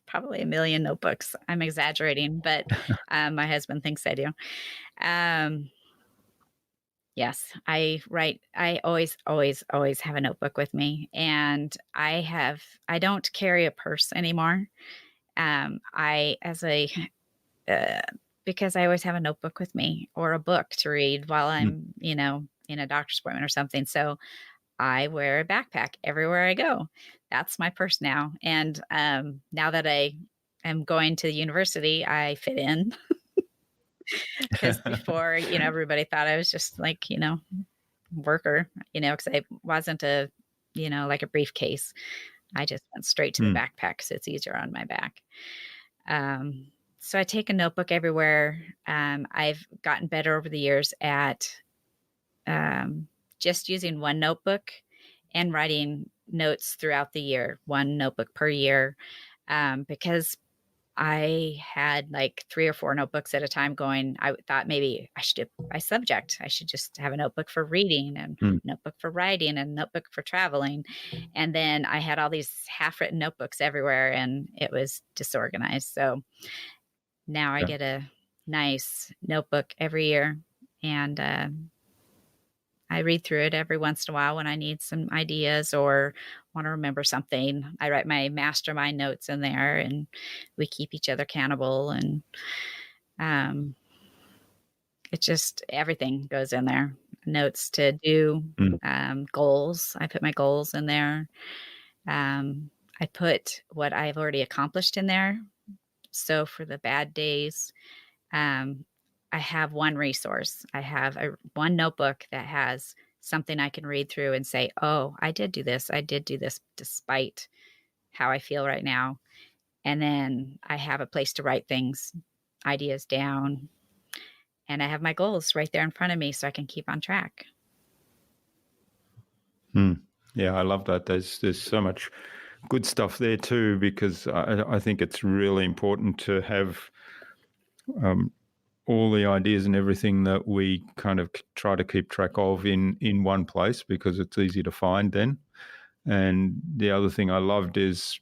probably a million notebooks. I'm exaggerating, but my husband thinks I do. Yes, I write. I always, always, always have a notebook with me, and I don't carry a purse anymore. Because I always have a notebook with me or a book to read while I'm, in a doctor's appointment or something. So I wear a backpack everywhere I go. That's my purse now. And now that I am going to the university, I fit in. Because before, everybody thought I was just like, worker, because I wasn't like a briefcase. I just went straight to the backpack, so it's easier on my back. So I take a notebook everywhere. I've gotten better over the years at just using one notebook and writing notes throughout the year, one notebook per year, because I had like 3 or 4 notebooks at a time going. I thought maybe I should do by subject. I should just have a notebook for reading and notebook for writing and notebook for traveling. And then I had all these half-written notebooks everywhere, and it was disorganized. So now I get a nice notebook every year, and I read through it every once in a while when I need some ideas or want to remember something. I write my mastermind notes in there, and we keep each other accountable. And it just, everything goes in there. Notes to do, goals. I put my goals in there. I put what I've already accomplished in there. So for the bad days, I have one resource. I have one notebook that has something I can read through and say, oh, I did do this. I did do this despite how I feel right now. And then I have a place to write things, ideas down. And I have my goals right there in front of me so I can keep on track. Yeah, I love that. There's so much good stuff there too, because I think it's really important to have all the ideas and everything that we kind of try to keep track of in one place, because it's easy to find then. And the other thing I loved is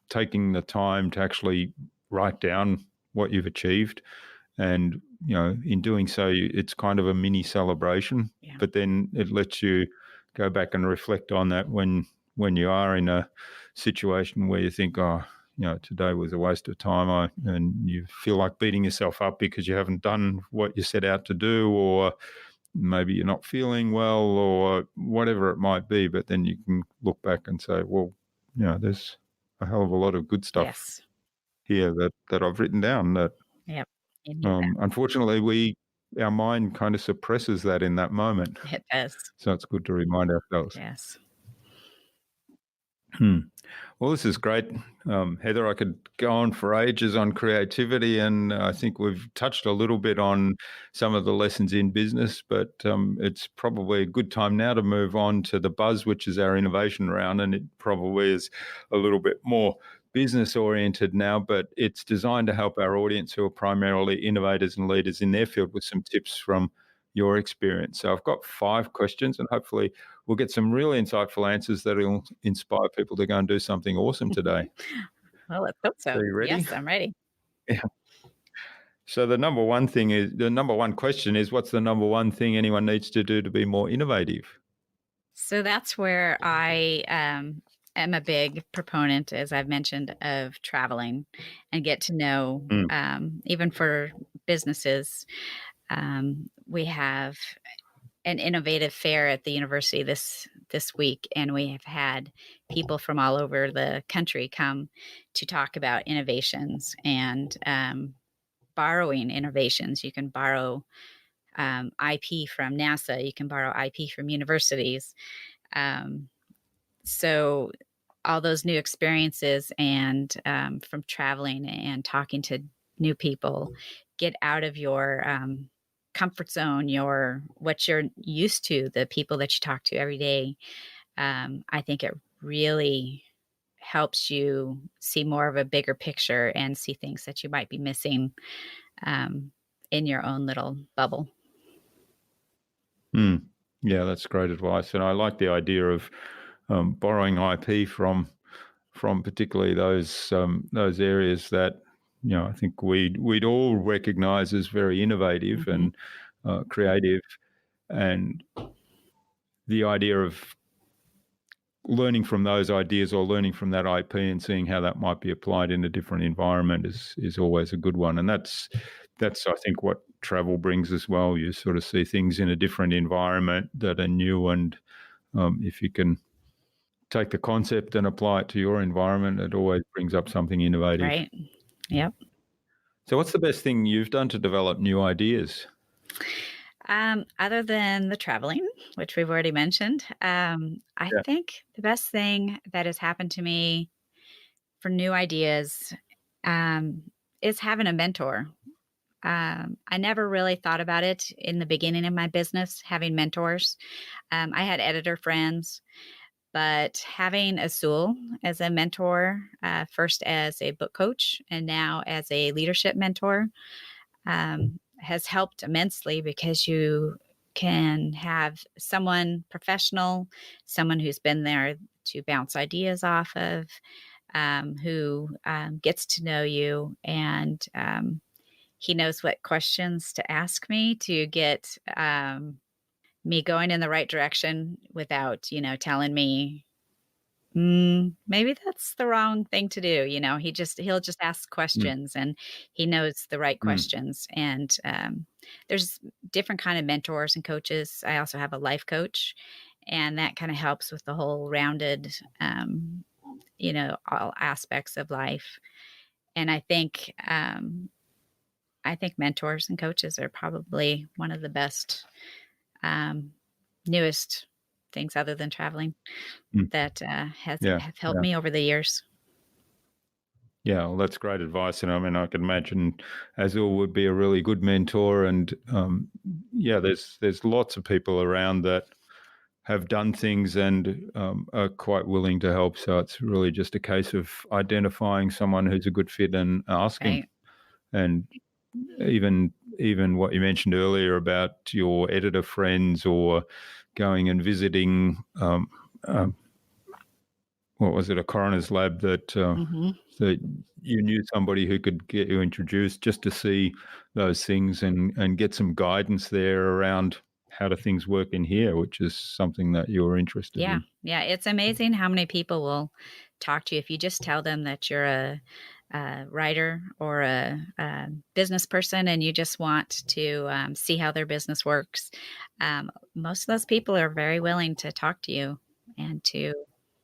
taking the time to actually write down what you've achieved. And, in doing so, it's kind of a mini celebration, but then it lets you go back and reflect on that when you are in a situation where you think, oh, today was a waste of time, and you feel like beating yourself up because you haven't done what you set out to do, or maybe you're not feeling well, or whatever it might be. But then you can look back and say, well, there's a hell of a lot of good stuff here that I've written down that, Yep. unfortunately, our mind kind of suppresses that in that moment. It does. So it's good to remind ourselves. Yes. Well, this is great. Heather, I could go on for ages on creativity, and I think we've touched a little bit on some of the lessons in business, but it's probably a good time now to move on to the Buzz, which is our innovation round, and it probably is a little bit more business oriented now, but it's designed to help our audience, who are primarily innovators and leaders in their field, with some tips from your experience. So I've got 5 questions, and hopefully we'll get some really insightful answers that will inspire people to go and do something awesome today. Well, let's hope So so. you ready? Yes, I'm ready. Yeah. So the number one question is, what's the number one thing anyone needs to do to be more innovative? So that's where I am a big proponent, as I've mentioned, of traveling and get to know, Mm, even for businesses. We have an innovative fair at the university this week, and we have had people from all over the country come to talk about innovations and borrowing innovations. You can borrow IP from NASA. You can borrow IP from universities. Um, so all those new experiences and from traveling and talking to new people, get out of your comfort zone, your what you're used to, the people that you talk to every day. I think it really helps you see more of a bigger picture and see things that you might be missing um, in your own little bubble. mm. Yeah, that's great advice, and I like the idea of borrowing IP from particularly those areas that I think we'd all recognise as very innovative Hmm. and creative, and the idea of learning from those ideas or learning from that IP and seeing how that might be applied in a different environment is always a good one. And that's I think what travel brings as well. You sort of see things in a different environment that are new, and if you can take the concept and apply it to your environment, it always brings up something innovative. Right. Yep. So, what's the best thing you've done to develop new ideas? Other than the traveling, which we've already mentioned, I Yeah. think the best thing that has happened to me for new ideas um, is having a mentor. I never really thought about it in the beginning of my business, having mentors. I had editor friends, but having Azul as a mentor, first as a book coach and now as a leadership mentor, has helped immensely because you can have someone professional, someone who's been there to bounce ideas off of, who gets to know you, and he knows what questions to ask me to get me going in the right direction without, telling me maybe that's the wrong thing to do. He'll just ask Mm, questions, and he knows the right mm, questions. And there's different kind of mentors and coaches. I also have a life coach, and that kind of helps with the whole rounded, all aspects of life. And I think mentors and coaches are probably one of the best, um, newest things other than traveling mm. that Yeah. have helped Yeah. me over the years. Yeah, well, that's great advice, and I mean, I can imagine Azul would be a really good mentor. And yeah, there's lots of people around that have done things and are quite willing to help. So it's really just a case of identifying someone who's a good fit and asking. Right. And even what you mentioned earlier about your editor friends or going and visiting. Um, what was it, a coroner's lab Mhm. that you knew somebody who could get you introduced just to see those things and get some guidance there around how do things work in here, which is something that you're interested Yeah. in. Yeah, it's amazing how many people will talk to you if you just tell them that you're a writer or a business person and you just want to see how their business works. Most of those people are very willing to talk to you and to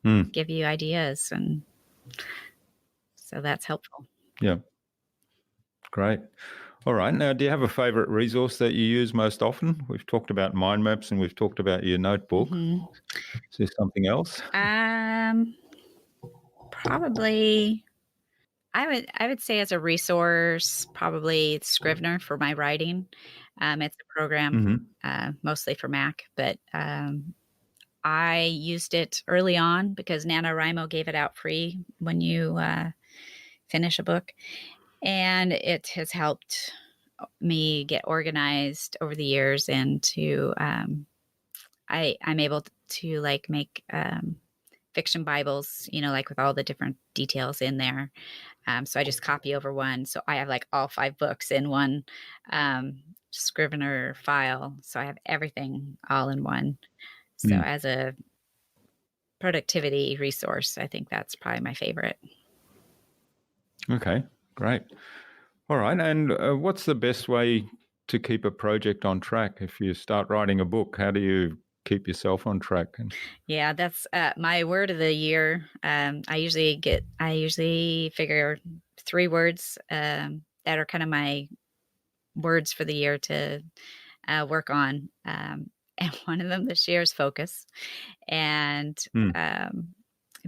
Mm, give you ideas, and so that's helpful. yeah, great. All right. Now, do you have a favorite resource that you use most often? We've talked about mind maps and we've talked about your notebook. Hmm. Is there something else? Um, Probably I would say as a resource, probably Scrivener for my writing. It's a program Hmm. mostly for Mac, but I used it early on because NaNoWriMo gave it out free when you finish a book, and it has helped me get organized over the years, and to I'm able to like make fiction Bibles, like with all the different details in there. So I just copy over one. So I have like all 5 books in one Scrivener file. So I have everything all in one. So Mm. as a productivity resource, I think that's probably my favorite. Okay, great. All right. And what's the best way to keep a project on track? If you start writing a book, how do you keep yourself on track? Yeah, that's my word of the year. I usually figure 3 words that are kind of my words for the year to work on. And one of them this year is focus. And Mm.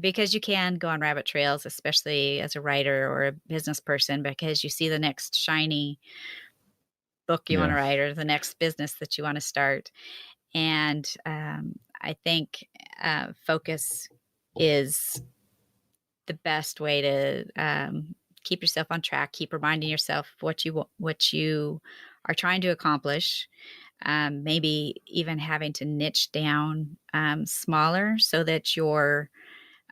because you can go on rabbit trails, especially as a writer or a business person, because you see the next shiny book you want to Yeah. write or the next business that you want to start. And I think focus is the best way to keep yourself on track. Keep reminding yourself what you are trying to accomplish. Maybe even having to niche down smaller so that your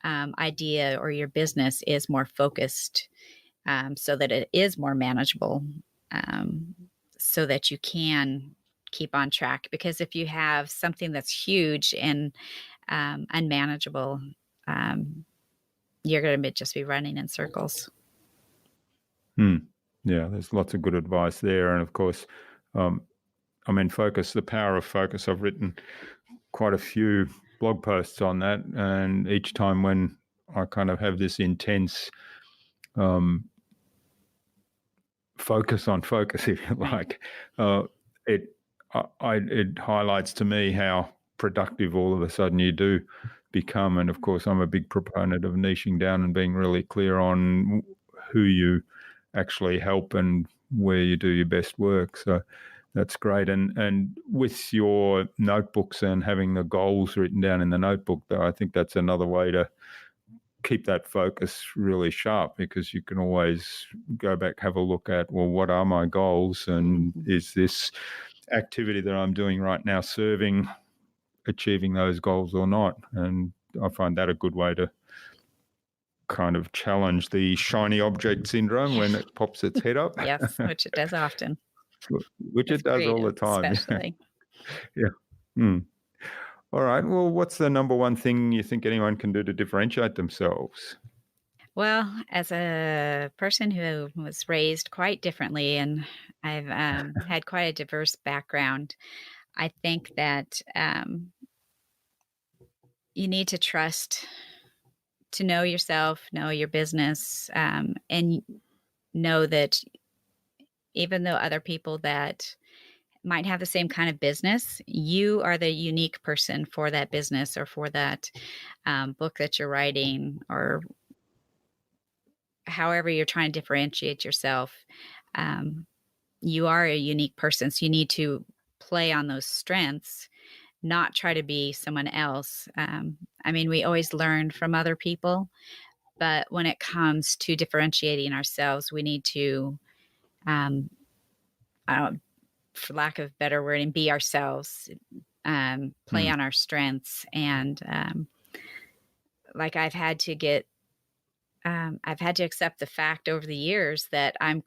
idea or your business is more focused, so that it is more manageable, um, so that you can keep on track. Because if you have something that's huge and unmanageable, um, you're going to just be running in circles. Mm. Yeah, there's lots of good advice there. And of course, focus, the power of focus. I've written quite a few blog posts on that. And each time when I kind of have this intense focus on focus, if you like, it it highlights to me how productive all of a sudden you do become. And of course, I'm a big proponent of niching down and being really clear on who you actually help and where you do your best work. So that's great. And with your notebooks and having the goals written down in the notebook, though, I think that's another way to keep that focus really sharp, because you can always go back, have a look at, well, what are my goals, and is this activity that I'm doing right now serving achieving those goals or not? And I find that a good way to kind of challenge the shiny object syndrome when it pops its head up. Yes, which it does often. Which As it does all the creative, time. especially. Yeah. Mm. All right. Well, what's the number one thing you think anyone can do to differentiate themselves? Well, as a person who was raised quite differently, and I've had quite a diverse background, I think that you need to trust to know yourself, know your business, and know that even though other people that might have the same kind of business, you are the unique person for that business or for that book that you're writing, or however you're trying to differentiate yourself. Um, you are a unique person. So you need to play on those strengths, not try to be someone else. We always learn from other people, but when it comes to differentiating ourselves, we need to, um, I don't, for lack of better wording, be ourselves, play Mm. on our strengths. And like I've had to accept the fact over the years that I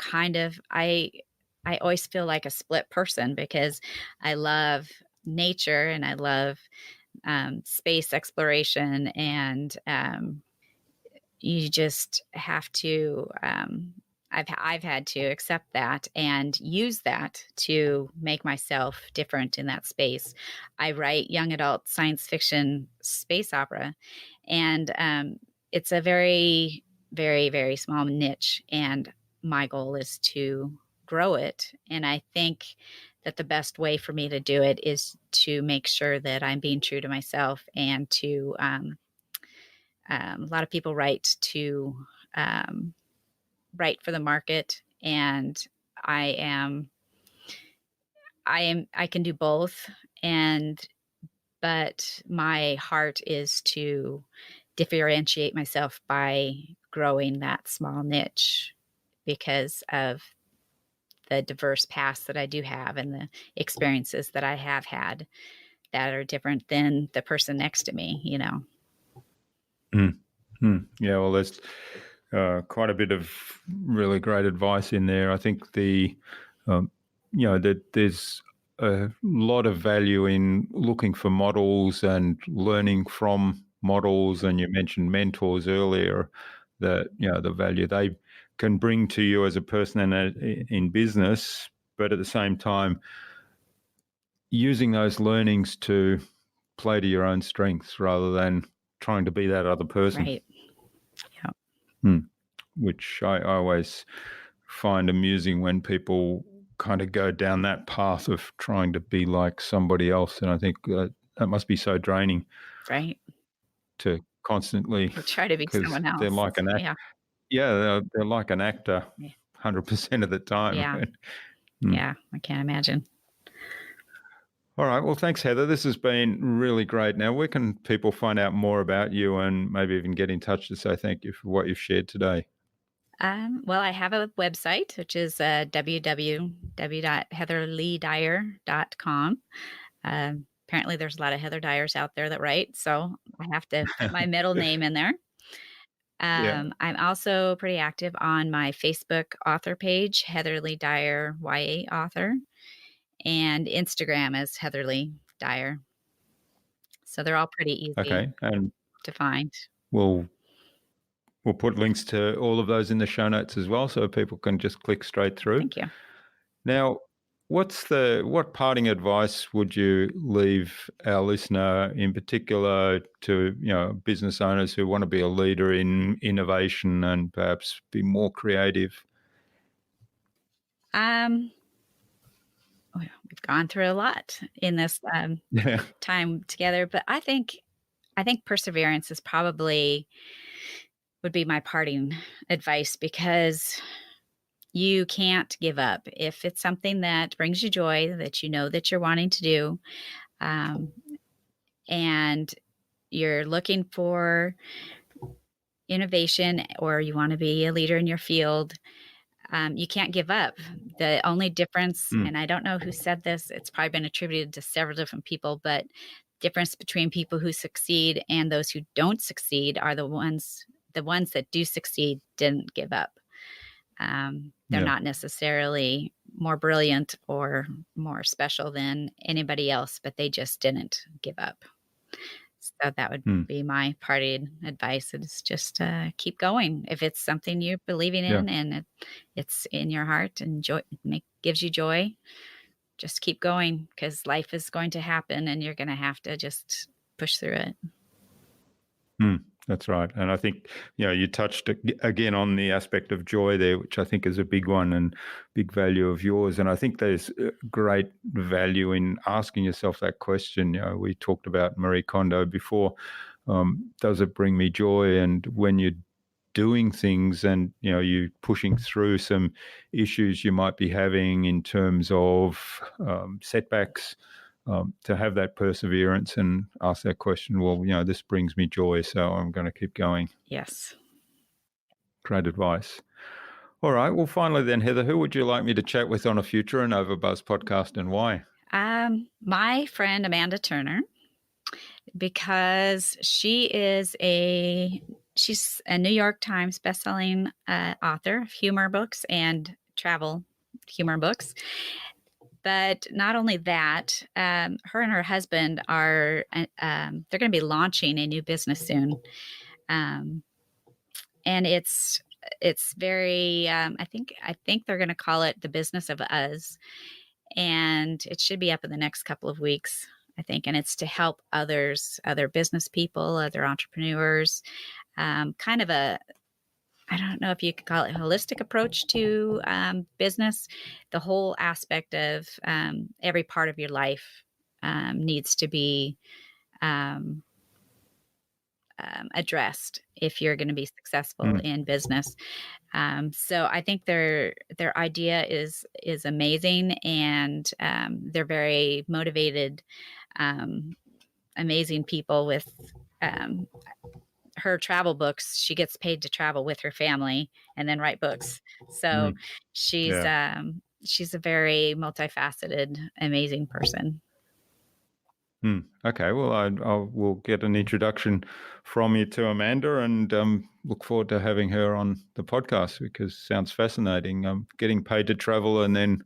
always feel like a split person, because I love nature and I love space exploration, and you just have to. I've had to accept that and use that to make myself different in that space. I write young adult science fiction space opera, and it's a very, very, very small niche, and my goal is to grow it. And I think that the best way for me to do it is to make sure that I'm being true to myself, and to a lot of people um, write for the market, and I am I can do both, and but my heart is to differentiate myself by growing that small niche because of the diverse past that I do have and the experiences that I have had that are different than the person next to me, you know. Yeah, well, there's quite a bit of really great advice in there. I think there's a lot of value in looking for models and learning from models. And you mentioned mentors earlier, that the value they can bring to you as a person and in business, but at the same time, using those learnings to play to your own strengths rather than trying to be that other person. Right. Yeah. Which I always find amusing when people kind of go down that path of trying to be like somebody else. And I think that must be so draining. Right. To constantly, Try to be because someone they're else. like an actor. Yeah. Yeah, they're like an actor 100% of the time. Yeah. Yeah. I can't imagine. All right. Well, thanks, Heather. This has been really great. Now, where can people find out more about you and maybe even get in touch to say thank you for what you've shared today? Well, I have a website, which is www.heatherleedyer.com. Apparently, there's a lot of Heather Dyers out there that write, so I have to put my middle name in there. Yeah. I'm also pretty active on my Facebook author page, Heather Lee Dyer, YA author, and Instagram is Heather Lee Dyer. So they're all pretty easy Okay. And to find. we'll put links to all of those in the show notes as well, so people can just click straight through. Thank you. Now, what parting advice would you leave our listener, in particular to business owners who want to be a leader in innovation and perhaps be more creative? We've gone through a lot in this time together, but I think perseverance is probably would be my parting advice, because you can't give up. If it's something that brings you joy, that you know that you're wanting to do, and you're looking for innovation or you want to be a leader in your field, you can't give up. The only difference, and I don't know who said this, it's probably been attributed to several different people, but difference between people who succeed and those who don't succeed are the ones that do succeed didn't give up. They're not necessarily more brilliant or more special than anybody else, but they just didn't give up. So that would be my parting advice, is just keep going. If it's something you're believing in and it's in your heart and gives you joy, just keep going, because life is going to happen and you're going to have to just push through it. That's right. And I think, you touched again on the aspect of joy there, which I think is a big one and big value of yours. And I think there's great value in asking yourself that question. We talked about Marie Kondo before. Does it bring me joy? And when you're doing things and, you're pushing through some issues you might be having in terms of setbacks, to have that perseverance and ask that question, well, this brings me joy, so I'm going to keep going. Yes. Great advice. All right. Well, finally then, Heather, who would you like me to chat with on a future InnovaBuzz podcast, and why? My friend Amanda Turner, because she's a New York Times bestselling author of humor books and travel humor books. But not only that, her and her husband are they're going to be launching a new business soon, and it's very I think they're going to call it The Business of Us, and it should be up in the next couple of weeks, I think. And it's to help other business people, other entrepreneurs, kind of I don't know if you could call it a holistic approach to business. The whole aspect of every part of your life needs to be addressed if you're going to be successful in business. So I think their idea is amazing, and they're very motivated, amazing people with her travel books. She gets paid to travel with her family and then write books. So she's she's a very multifaceted, amazing person. Okay, well, I will get an introduction from you to Amanda, and look forward to having her on the podcast because it sounds fascinating. Getting paid to travel and then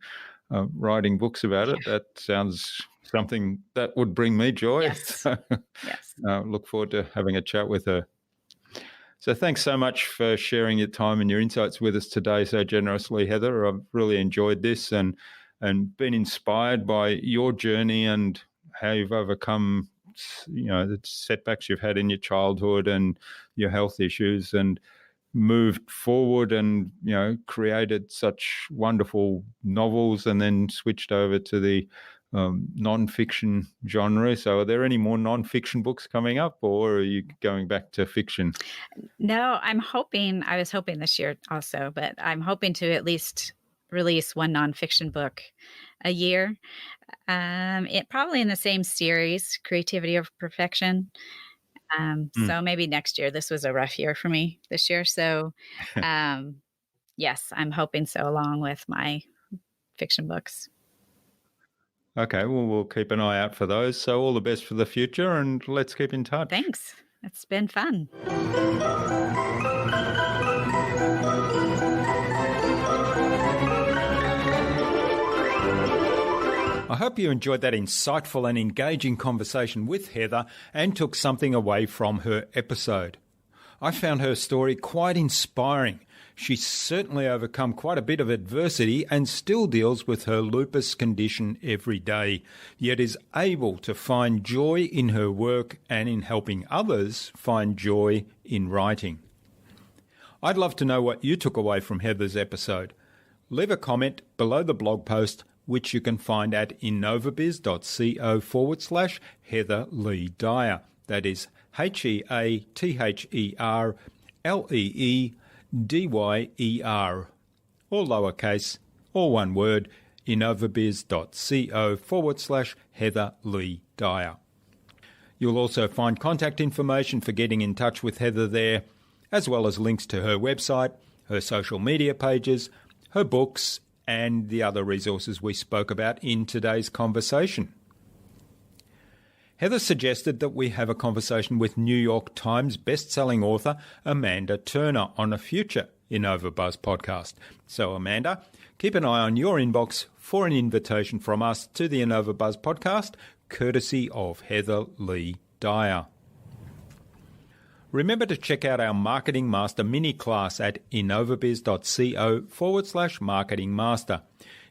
writing books about it, that sounds something that would bring me joy. Yes. So, Yes. Look forward to having a chat with her. So thanks so much for sharing your time and your insights with us today so generously, Heather. I've really enjoyed this and been inspired by your journey and how you've overcome, the setbacks you've had in your childhood and your health issues and moved forward and, created such wonderful novels and then switched over to the non-fiction genre. So are there any more non-fiction books coming up or are you going back to fiction? No, I was hoping this year also, but I'm hoping to at least release one nonfiction book a year. It probably in the same series, Creativity Over Perfection. So maybe next year. This was a rough year for me this year. So yes, I'm hoping so along with my fiction books. Okay, well, we'll keep an eye out for those. So all the best for the future and let's keep in touch. Thanks. It's been fun. I hope you enjoyed that insightful and engaging conversation with Heather and took something away from her episode. I found her story quite inspiring. She's certainly overcome quite a bit of adversity and still deals with her lupus condition every day, yet is able to find joy in her work and in helping others find joy in writing. I'd love to know what you took away from Heather's episode. Leave a comment below the blog post, which you can find at innovabiz.co/Heather Lee Dyer. That is HeatherLeeDyer, all lowercase, all one word, innovabiz.co/Heather Lee Dyer. You'll also find contact information for getting in touch with Heather there, as well as links to her website, her social media pages, her books, and the other resources we spoke about in today's conversation. Heather suggested that we have a conversation with New York Times best-selling author Amanda Turner on a future InnovaBuzz podcast. So Amanda, keep an eye on your inbox for an invitation from us to the InnovaBuzz podcast, courtesy of Heather Lee Dyer. Remember to check out our Marketing Master mini class at innovabiz.co/Marketing Master.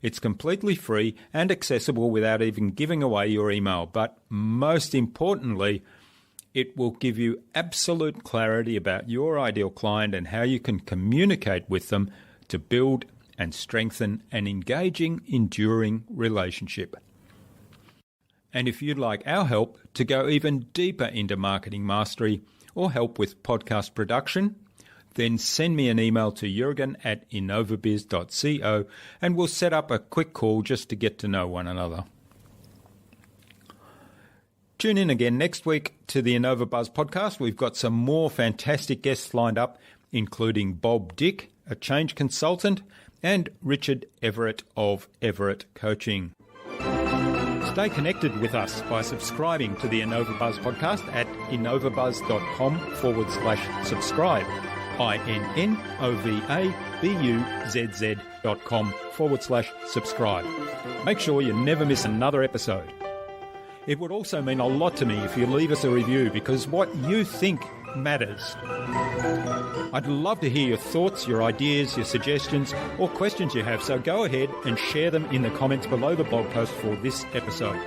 It's completely free and accessible without even giving away your email, but most importantly, it will give you absolute clarity about your ideal client and how you can communicate with them to build and strengthen an engaging, enduring relationship. And if you'd like our help to go even deeper into marketing mastery, or help with podcast production, then send me an email to jurgen@innovabiz.co and we'll set up a quick call just to get to know one another. Tune in again next week to the InnovaBuzz podcast. We've got some more fantastic guests lined up, including Bob Dick, a change consultant, and Richard Everett of Everett Coaching. Stay connected with us by subscribing to the InnovaBuzz podcast at innovabuzz.com/subscribe. innovabuzz.com/subscribe. Make sure you never miss another episode. It would also mean a lot to me if you leave us a review because what you think matters. I'd love to hear your thoughts, your ideas, your suggestions, or questions you have, so go ahead and share them in the comments below the blog post for this episode.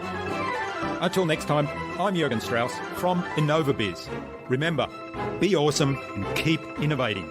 Until next time, I'm Jurgen Strauss from InnovaBiz. Remember, be awesome and keep innovating.